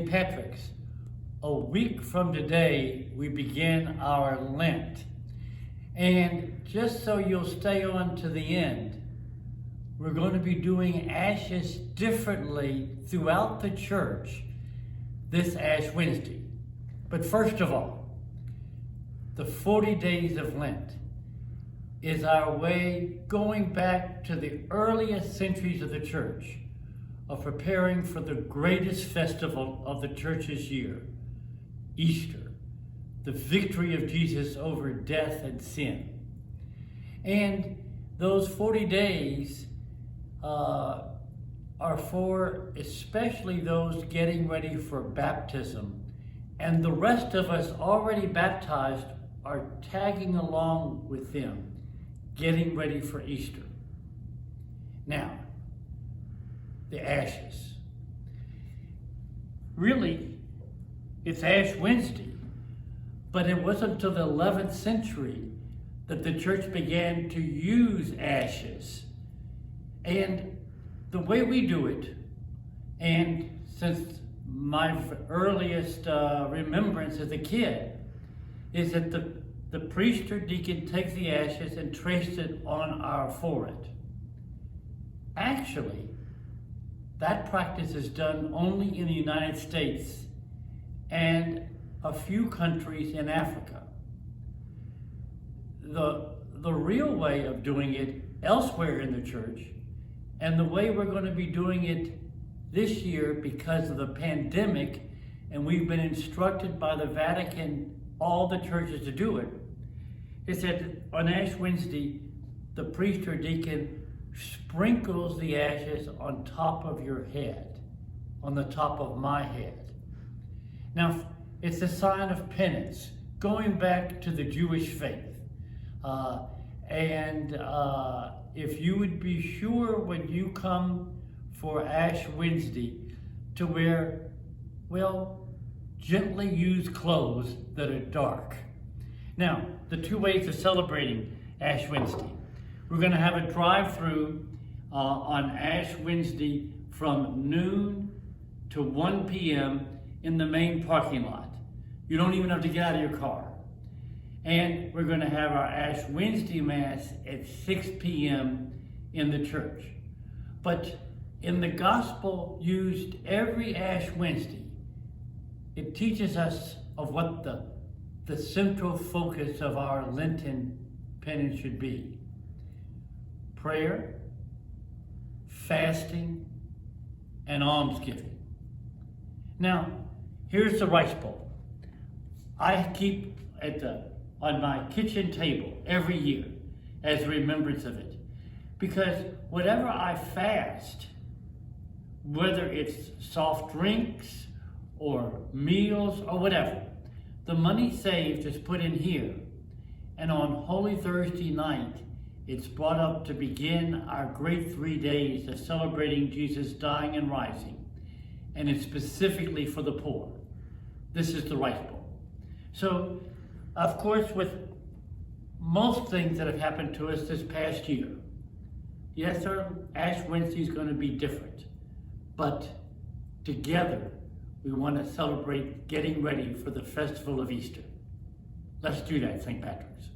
St. Patrick's. A week from today, we begin our Lent. And just so you'll stay on to the end, we're going to be doing ashes differently throughout the church this Ash Wednesday. But first of all, the 40 days of Lent is our way going back to the earliest centuries of the church of preparing for the greatest festival of the church's year, Easter, the victory of Jesus over death and sin. And those 40 days are for especially those getting ready for baptism, and the rest of us already baptized are tagging along with them, getting ready for Easter. Now, the ashes. Really, it's Ash Wednesday, but it wasn't until the 11th century that the church began to use ashes. And the way we do it, and since my earliest remembrance as a kid, is that the priest or deacon takes the ashes and traces it on our forehead. Actually, that practice is done only in the United States and a few countries in Africa. The real way of doing it elsewhere in the church, and the way we're going to be doing it this year because of the pandemic, and we've been instructed by the Vatican, all the churches to do it, is that on Ash Wednesday, the priest or deacon sprinkles the ashes on top of your head, on the top of my head. Now, it's a sign of penance, going back to the Jewish faith. If you would be sure when you come for Ash Wednesday to wear, well, gently used clothes that are dark. Now, the two ways of celebrating Ash Wednesday. We're going to have a drive-through on Ash Wednesday from noon to 1 p.m. in the main parking lot. You don't even have to get out of your car. And we're going to have our Ash Wednesday Mass at 6 p.m. in the church. But in the gospel used every Ash Wednesday, it teaches us of what the central focus of our Lenten penance should be. Prayer, fasting, and almsgiving. Now, here's the rice bowl. I keep on my kitchen table every year as a remembrance of it. Because whatever I fast, whether it's soft drinks or meals or whatever, the money saved is put in here. And on Holy Thursday night, it's brought up to begin our great 3 days of celebrating Jesus dying and rising. And it's specifically for the poor. This is the rice bowl. So, of course, with most things that have happened to us this past year, yes, sir, Ash Wednesday is going to be different. But together, we want to celebrate getting ready for the festival of Easter. Let's do that, St. Patrick's.